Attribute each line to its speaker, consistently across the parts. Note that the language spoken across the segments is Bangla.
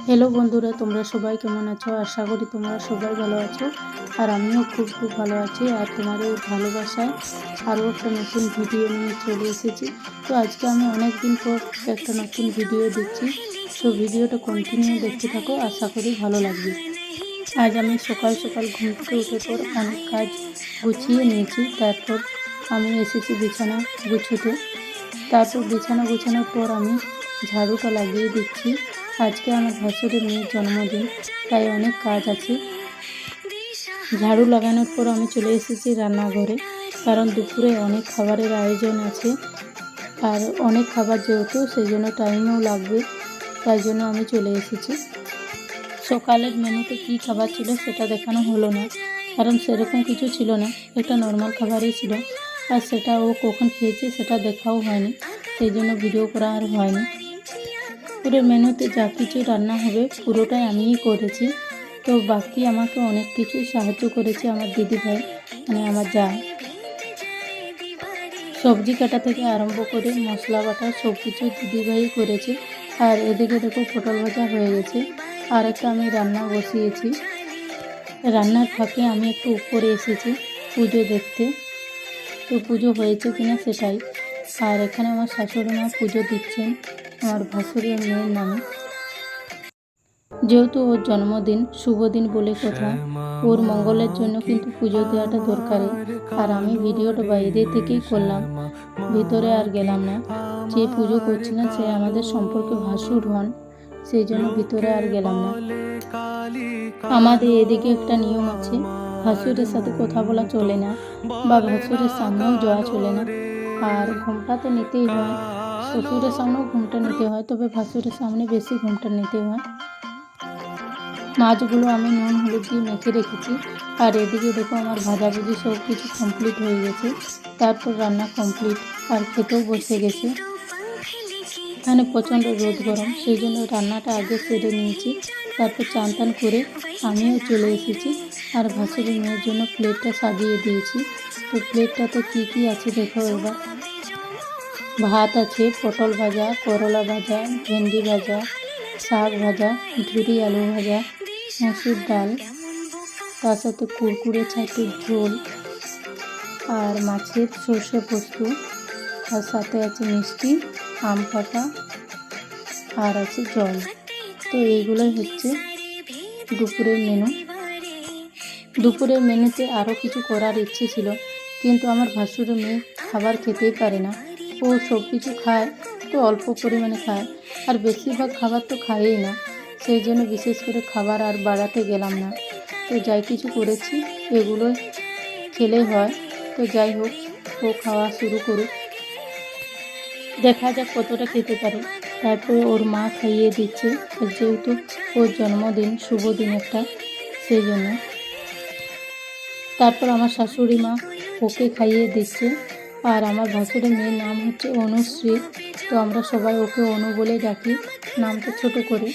Speaker 1: হ্যালো বন্ধুরা, তোমরা সবাই কেমন আছো? আশা করি তোমরা সবাই ভালো আছো। আর আমিও খুব ভালো আছি। আর তোমাদের ভালোবাসায় আরও একটা নতুন ভিডিও নিয়ে চলে এসেছি। তো আজকে আমি অনেক দিন পর একটা নতুন ভিডিও দিচ্ছি। তো ভিডিওটা কন্টিনিউ দেখতে থাকো, আশা করি ভালো লাগবে। আজ আমি সকাল সকাল ঘুম থেকে উঠে পর অনেক কাজ গুছিয়ে নিয়েছি। তারপর আমি এসেছি বিছানা গুছোতে। তারপর বিছানা গোছানোর পর আমি ঝাড়ুটা লাগিয়ে দিচ্ছি। আজকে আমার ভাসুরের মেয়ের জন্মদিন, তাই অনেক কাজ আছে। ঝাড়ু লাগানোর পর আমি চলে এসেছি রান্নাঘরে, কারণ দুপুরে অনেক খাবারের আয়োজন আছে। আর অনেক খাবার যেহেতু সেই জন্য টাইমও লাগবে, তাই জন্য আমি চলে এসেছি। সকালের মেনুতে কী খাবার ছিল সেটা দেখানো হলো না, কারণ সেরকম কিছু ছিল না, একটা নর্মাল খাবারই ছিল। আর সেটা ও কখন খেয়েছে সেটা দেখাও হয়নি, সেই জন্য ভিডিও করা আর হয়নি। পুরো মেনুতে যা কিছু রান্না হবে পুরোটাই আমিই করেছি। তো বাকি আমাকে অনেক কিছুই সাহায্য করেছে আমার দিদিভাই, মানে আমার যা। সবজি কাটা থেকে আরম্ভ করে মশলা বাটা সব কিছু দিদিভাই করেছে। আর এদিকে দেখো পটল ভাজা হয়ে গেছে। আর একটা আমি রান্না বসিয়েছি। রান্নার ফাঁকে আমি একটু উপরে এসেছি পুজো দেখতে, তো পুজো হয়েছে কিনা সেটাই। আর এখানে আমার শাশুড়ি মা পুজো দিচ্ছেন আমার ভাসুরের মেয়ের নামে। যেহেতু ওর জন্মদিন, শুভ দিন বলে কথা, ওর মঙ্গলের জন্য কিন্তু পুজো দেওয়াটা দরকারি। আর আমি ভিডিওটা বাইরে থেকেই করলাম, ভিতরে আর গেলাম না। যে পুজো করছিলেন সে আমাদের সম্পর্কে ভাসুর হন, সেই জন্য ভিতরে আর গেলাম না। আমাদের এদিকে একটা নিয়ম আছে, ভাসুরের সাথে কথা বলা চলে না, বা ভাসুরের সামনেও যাওয়া চলে না। আর ঘুমটা তো নিতেই হয়, শ্বশুরের সামনেও ঘুমটা নিতে হয়, তবে ভাসুরের সামনে বেশি ঘুমটা নিতে হয়। মাছগুলো আমি নুন হলুদ দিয়ে মেখে রেখেছি। আর এদিকে দেখো আমার ভাজাভুজি সব কিছু কমপ্লিট হয়ে গেছে। তারপর রান্না কমপ্লিট, আর খেতেও বসে গেছে। এখানে প্রচণ্ড রোদ গরম, সেই জন্য রান্নাটা আগে সেরে নিয়েছি। তারপর চান টান করে আমিও চলে এসেছি, আর ভাসুরের মেয়ের জন্য প্লেটটা সাজিয়ে দিয়েছি। তো প্লেটটাতে কী কী আছে দেখো এবার। ভাত আছে, পটল ভাজা, করলা ভাজা, ভেন্ডি ভাজা, শাক ভাজা, ঝুরি আলু ভাজা, মসুর ডাল, তার সাথে কুরকুরে ছাতুর ঝোল, আর মাছের সর্ষে পোস্ত, আর সাথে আছে মিষ্টি, আম পাতা, আর আছে জল। তো এইগুলোই হচ্ছে দুপুরের মেনু। দুপুরের মেনুতে আরও কিছু করার ইচ্ছে ছিল, কিন্তু আমার ভাসুরের মেয়ে খাবার খেতেই পারে না। ও সব কিছু খায়, তো অল্প পরিমাণে খায়, আর বেশিরভাগ খাবার তো খায়ই না। সেই জন্য বিশেষ করে খাবার আর বাড়াতে গেলাম না। তো যাই কিছু করেছি এগুলোই খেলে হয়। তো যাই হোক, ও খাওয়া শুরু করুক, দেখা যাক কতটা খেতে পারে। তারপরে ওর মা খাইয়ে দিচ্ছে, যেহেতু ওর জন্মদিন, শুভ দিন একটা, সেই জন্য। তারপর আমার শাশুড়ি মা ওকে খাইয়ে দিচ্ছে। আর আমার ভাসুরের মেয়ের নাম হচ্ছে অনুশ্রী, তো আমরা সবাই ওকে অনু বলে ডাকি, নামটা ছোট করে।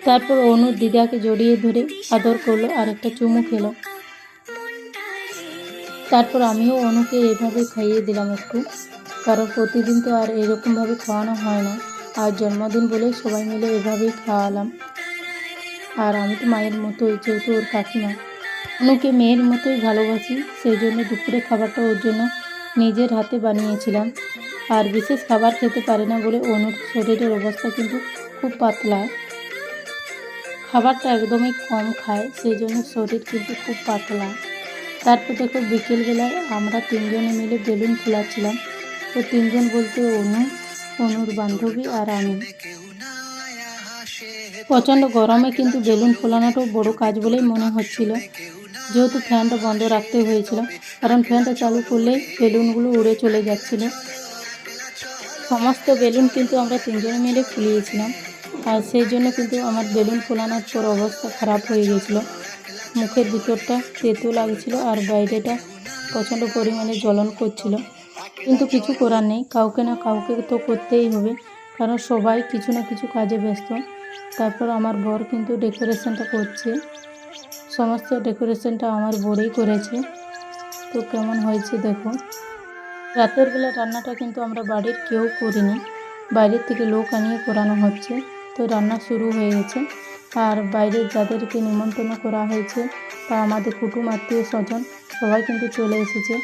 Speaker 1: তারপর অনুর দিদাকে জড়িয়ে ধরে আদর করলো আর একটা চুমু খেলো। তারপর আমিও অনুকে এভাবে খাইয়ে দিলাম একটু, কারণ প্রতিদিন তো আর এরকমভাবে খাওয়ানো হয় না। আর জন্মদিন বলে সবাই মিলে এভাবেই খাওয়ালাম। আর আমি তো মায়ের মতোই, যেহেতু ওর কাকিমা, অনুকে মেয়ের মতোই ভালোবাসি, সেই জন্য দুপুরে খাবারটা ওর জন্য নিজের হাতে বানিয়েছিলাম। আর বিশেষ খাবার খেতে পারে না বলে অনুর শরীরের অবস্থা কিন্তু খুব পাতলা, খাবারটা একদমই কম খায়, সেই জন্য শরীর কিন্তু খুব পাতলা। তারপর দেখো বিকেলবেলায় আমরা তিনজনে মিলে বেলুন ফোলাচ্ছিলাম। তো তিনজন বলতে অনু, অনুর বান্ধবী আর আমি। প্রচণ্ড গরমে কিন্তু বেলুন ফোলানোটাও বড় কাজ বলেই মনে হচ্ছিল, যেহেতু ফ্যানটা বন্ধ রাখতে হয়েছিল, কারণ ফ্যানটা চালু করলে বেলুনগুলো উড়ে চলে যাচ্ছিল। সমস্ত বেলুন কিন্তু আমরা তিনজনে মিলে ফুলিয়েছিলাম, আর সেই জন্য কিন্তু আমার বেলুন ফোলানোর পর অবস্থা খারাপ হয়ে গেছিলো। মুখের ভিতরটা তেতো লাগছিল, আর বাইরেটা প্রচণ্ড পরিমাণে জ্বলন করছিল। কিন্তু কিছু করার নেই, কাউকে না কাউকে তো করতেই হবে, কারণ সবাই কিছু না কিছু কাজে ব্যস্ত। তারপর আমার বর কিন্তু ডেকোরেশনটা করছে, সমস্ত ডেকোরেশনটা আমার বরেই করেছে। তো কেমন হয়েছে দেখো। রাতের বেলা রান্নাটা কিন্তু আমরা বাড়ির কেউ করিনি, বাইরের থেকে লোক আনিয়ে করানো হচ্ছে। তো রান্না শুরু হয়ে গেছে। আর বাইরে যাদেরকে নিমন্ত্রণ করা হয়েছে বা আমাদের কুটুম আত্মীয় স্বজন সবাই কিন্তু চলে এসেছে।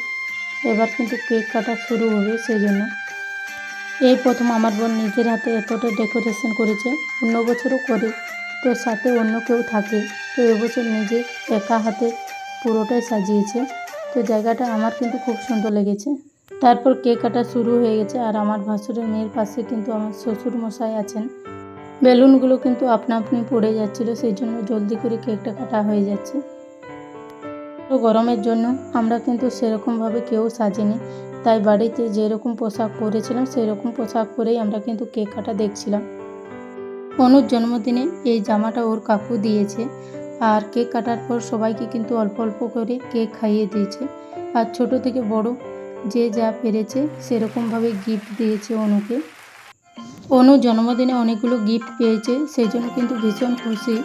Speaker 1: এবার কিন্তু কেক কাটা শুরু হবে, সেই জন্য এই প্রথম আমার বোন নিজের হাতে এতটা ডেকোরেশন করেছে। অন্য বছরও করে, তো সাথে অন্য কেউ থাকে, তো এবছর নিজে একা হাতে পুরোটাই সাজিয়েছে। তো জায়গাটা আমার কিন্তু খুব সুন্দর লেগেছে। তারপর কেক কাটা শুরু হয়ে গেছে। আর আমার ভাসুরের মেয়ের পাশে কিন্তু আমার শ্বশুর মশাই আছেন। বেলুনগুলো কিন্তু আপনা আপনি পড়ে যাচ্ছিলো, সেই জন্য জলদি করে কেকটা কাটা হয়ে যাচ্ছে। তো গরমের জন্য আমরা কিন্তু সেরকমভাবে কেউ সাজিনি, তাই বাড়িতে যেরকম পোশাক পরেছিলাম সেই রকম পোশাক পরেই আমরা কিন্তু কেক কাটা দেখছিলাম। অনুর জন্মদিনে এই জামাটা ওর কাকু দিয়েছে। আর কেক কাটার পর সবাইকে কিন্তু অল্প অল্প করে কেক খাইয়ে দিয়েছে। আর ছোট থেকে বড় যে যা পেরেছে সেরকমভাবে গিফট দিয়েছে অনুকে। অনু জন্মদিনে অনেকগুলো গিফট পেয়েছে, সেই জন্য কিন্তু ভীষণ খুশি,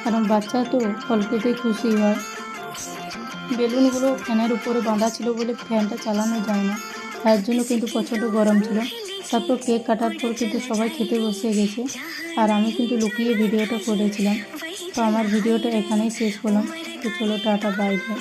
Speaker 1: কারণ বাচ্চা তো অল্পতেই খুশি হয়। বেলুনগুলো ফ্যানের উপরে বাঁধা ছিল বলে ফ্যানটা চালানো যায় না, তার জন্য কিন্তু প্রচণ্ড গরম ছিল। তারপর কেক কাটার পর কিন্তু সবাই খেতে বসে গেছে, আর আমি কিন্তু লুকিয়ে ভিডিওটা করেছিলাম। তো আমার ভিডিওটা এখানেই শেষ করলাম। তো চলো টাটা, বাই বাই।